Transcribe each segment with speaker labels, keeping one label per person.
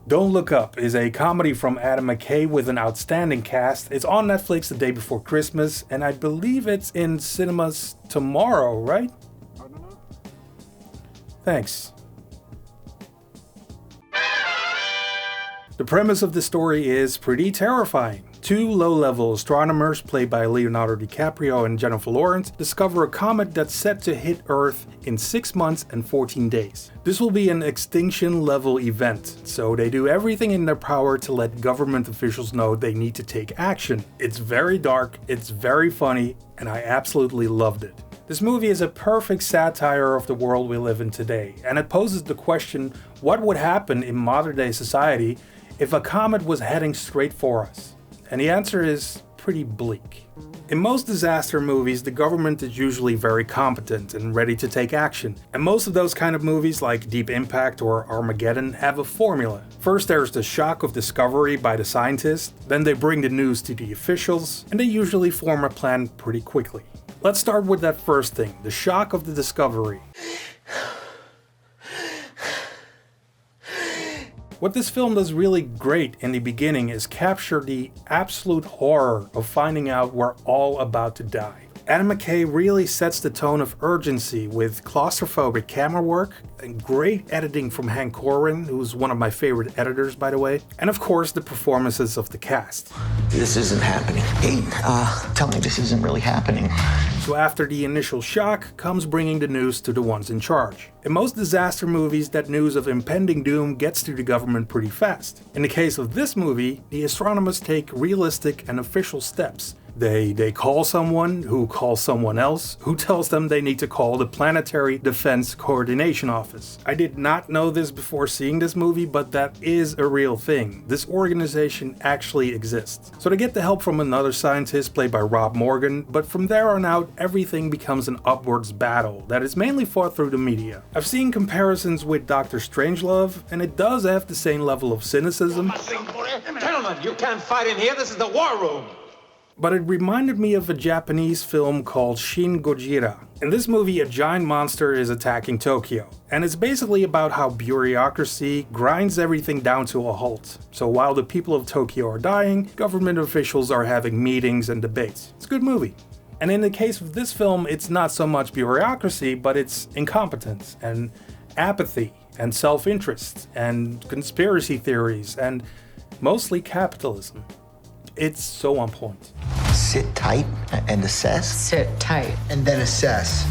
Speaker 1: Don't Look Up is a comedy from Adam McKay with an outstanding cast. It's on Netflix the day before Christmas, and I believe it's in cinemas tomorrow, right?
Speaker 2: I don't know.
Speaker 1: Thanks. The premise of the story is pretty terrifying. Two low-level astronomers, played by Leonardo DiCaprio and Jennifer Lawrence, discover a comet that's set to hit Earth in 6 months and 14 days. This will be an extinction-level event, so they do everything in their power to let government officials know they need to take action. It's very dark, it's very funny, and I absolutely loved it. This movie is a perfect satire of the world we live in today, and it poses the question, what would happen in modern-day society if a comet was heading straight for us? And the answer is pretty bleak. In most disaster movies, the government is usually very competent and ready to take action. And most of those kind of movies, like Deep Impact or Armageddon, have a formula. First there's the shock of discovery by the scientists, then they bring the news to the officials, and they usually form a plan pretty quickly. Let's start with that first thing, the shock of the discovery. What this film does really great in the beginning is capture the absolute horror of finding out we're all about to die. Adam McKay really sets the tone of urgency with claustrophobic camera work and great editing from Hank Corwin, who's one of my favorite editors by the way, and of course the performances of the cast.
Speaker 3: This isn't happening. Hey, tell me this isn't really happening.
Speaker 1: So after the initial shock comes bringing the news to the ones in charge. In most disaster movies, that news of impending doom gets to the government pretty fast. In the case of this movie, the astronomers take realistic and official steps. They call someone who calls someone else who tells them they need to call the Planetary Defense Coordination Office. I did not know this before seeing this movie, but that is a real thing. This organization actually exists. So they get the help from another scientist played by Rob Morgan, but from there on out everything becomes an upwards battle that is mainly fought through the media. I've seen comparisons with Dr. Strangelove, and it does have the same level of cynicism.
Speaker 4: Gentlemen, you can't fight in here. This is the war room.
Speaker 1: But it reminded me of a Japanese film called Shin Gojira. In this movie, a giant monster is attacking Tokyo, and it's basically about how bureaucracy grinds everything down to a halt. So while the people of Tokyo are dying, government officials are having meetings and debates. It's a good movie. And in the case of this film, it's not so much bureaucracy, but it's incompetence and apathy and self-interest and conspiracy theories and mostly capitalism. It's so on point.
Speaker 3: Sit tight and assess.
Speaker 5: Sit tight.
Speaker 6: And then assess.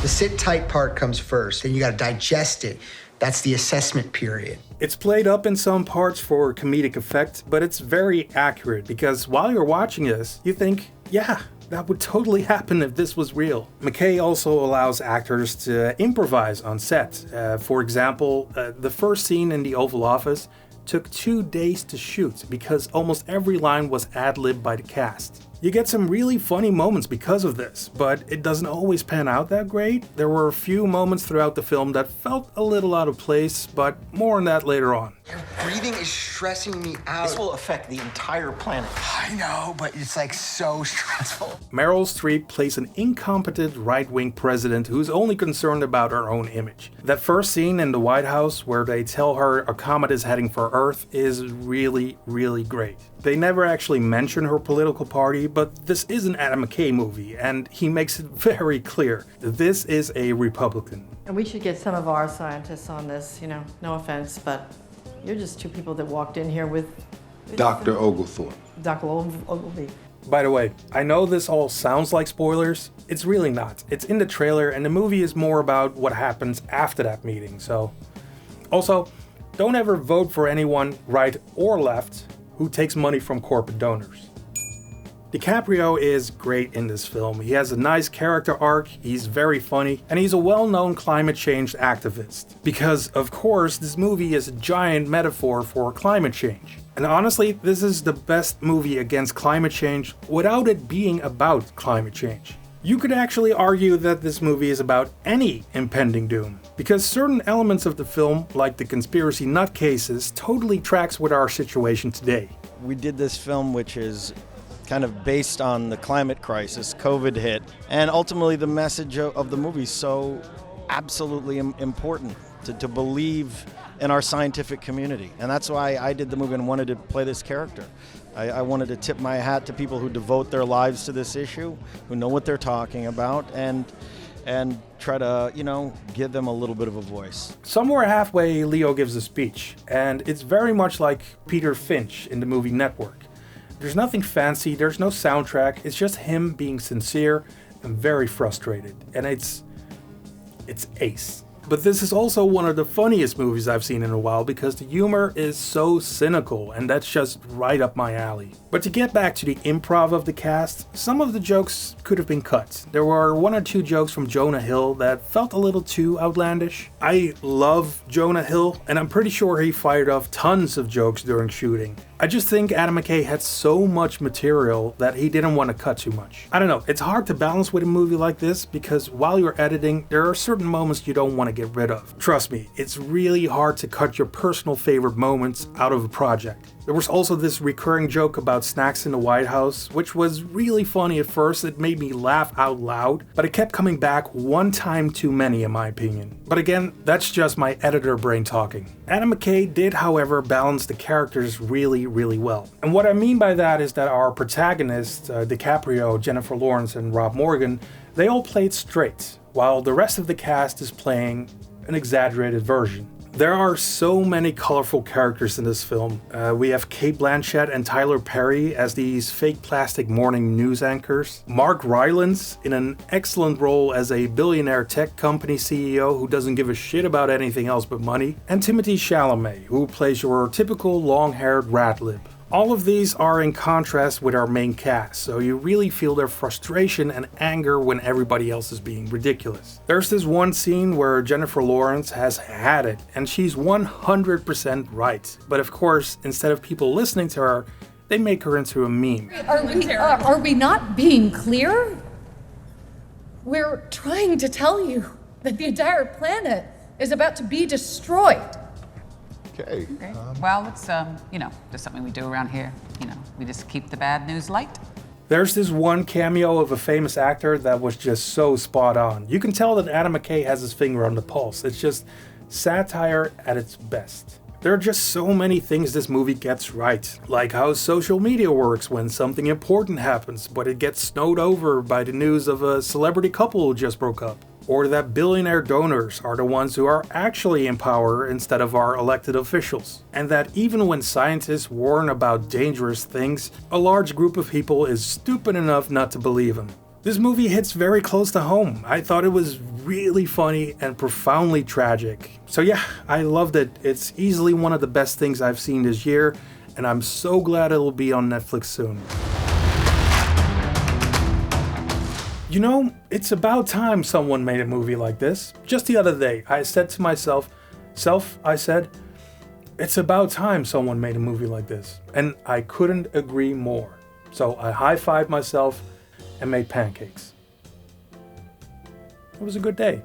Speaker 6: The sit tight part comes first, then you gotta digest it. That's the assessment period.
Speaker 1: It's played up in some parts for comedic effect, but it's very accurate because while you're watching this, you think, yeah, that would totally happen if this was real. McKay also allows actors to improvise on set. For example, the first scene in the Oval Office took 2 days to shoot because almost every line was ad-libbed by the cast. You get some really funny moments because of this, but it doesn't always pan out that great. There were a few moments throughout the film that felt a little out of place, but more on that later on.
Speaker 6: Your breathing is stressing me out.
Speaker 3: This will affect the entire planet.
Speaker 6: I know, but it's like so stressful.
Speaker 1: Meryl Streep plays an incompetent right-wing president who's only concerned about her own image. That first scene in the White House where they tell her a comet is heading for Earth is really, really great. They never actually mention her political party, but this is an Adam McKay movie, and he makes it very clear that this is a Republican.
Speaker 5: And we should get some of our scientists on this, no offense, but you're just two people that walked in here with...
Speaker 2: Dr. Oglethorpe.
Speaker 5: Dr. Ogilvy.
Speaker 1: By the way, I know this all sounds like spoilers. It's really not. It's in the trailer, and the movie is more about what happens after that meeting, so... Also, don't ever vote for anyone, right or left, who takes money from corporate donors. DiCaprio is great in this film. He has a nice character arc, he's very funny, and he's a well-known climate change activist. Because, of course, this movie is a giant metaphor for climate change. And honestly, this is the best movie against climate change without it being about climate change. You could actually argue that this movie is about any impending doom, because certain elements of the film, like the conspiracy nutcases, totally tracks with our situation today.
Speaker 7: We did this film which is kind of based on the climate crisis, COVID hit, and ultimately the message of the movie is so absolutely important to believe in our scientific community. And that's why I did the movie and wanted to play this character. I wanted to tip my hat to people who devote their lives to this issue, who know what they're talking about, and try to, give them a little bit of a voice.
Speaker 1: Somewhere halfway, Leo gives a speech, and it's very much like Peter Finch in the movie Network. There's nothing fancy, there's no soundtrack, it's just him being sincere and very frustrated, and it's ace. But this is also one of the funniest movies I've seen in a while because the humor is so cynical, and that's just right up my alley. But to get back to the improv of the cast, some of the jokes could have been cut. There were one or two jokes from Jonah Hill that felt a little too outlandish. I love Jonah Hill, and I'm pretty sure he fired off tons of jokes during shooting. I just think Adam McKay had so much material that he didn't want to cut too much. I don't know, it's hard to balance with a movie like this because while you're editing, there are certain moments you don't want to get rid of. Trust me, it's really hard to cut your personal favorite moments out of a project. There was also this recurring joke about snacks in the White House, which was really funny at first. It made me laugh out loud, but it kept coming back one time too many in my opinion. But again, that's just my editor brain talking. Adam McKay did, however, balance the characters really well. And what I mean by that is that our protagonists, DiCaprio, Jennifer Lawrence, and Rob Morgan, they all played straight, while the rest of the cast is playing an exaggerated version. There are so many colorful characters in this film. We have Cate Blanchett and Tyler Perry as these fake plastic morning news anchors. Mark Rylance in an excellent role as a billionaire tech company CEO who doesn't give a shit about anything else but money. And Timothée Chalamet, who plays your typical long-haired rat lib. All of these are in contrast with our main cast, so you really feel their frustration and anger when everybody else is being ridiculous. There's this one scene where Jennifer Lawrence has had it, and she's 100% right. But of course, instead of people listening to her, they make her into a meme.
Speaker 8: Are we not being clear? We're trying to tell you that the entire planet is about to be destroyed.
Speaker 2: Okay.
Speaker 9: Well, it's, just something we do around here. We just keep the bad news light.
Speaker 1: There's this one cameo of a famous actor that was just so spot on. You can tell that Adam McKay has his finger on the pulse. It's just satire at its best. There are just so many things this movie gets right, like how social media works when something important happens, but it gets snowed over by the news of a celebrity couple who just broke up. Or that billionaire donors are the ones who are actually in power instead of our elected officials. And that even when scientists warn about dangerous things, a large group of people is stupid enough not to believe them. This movie hits very close to home. I thought it was really funny and profoundly tragic. So yeah, I loved it. It's easily one of the best things I've seen this year, and I'm so glad it'll be on Netflix soon. You know, it's about time someone made a movie like this. Just the other day, I said to myself, it's about time someone made a movie like this. And I couldn't agree more. So I high-fived myself and made pancakes. It was a good day.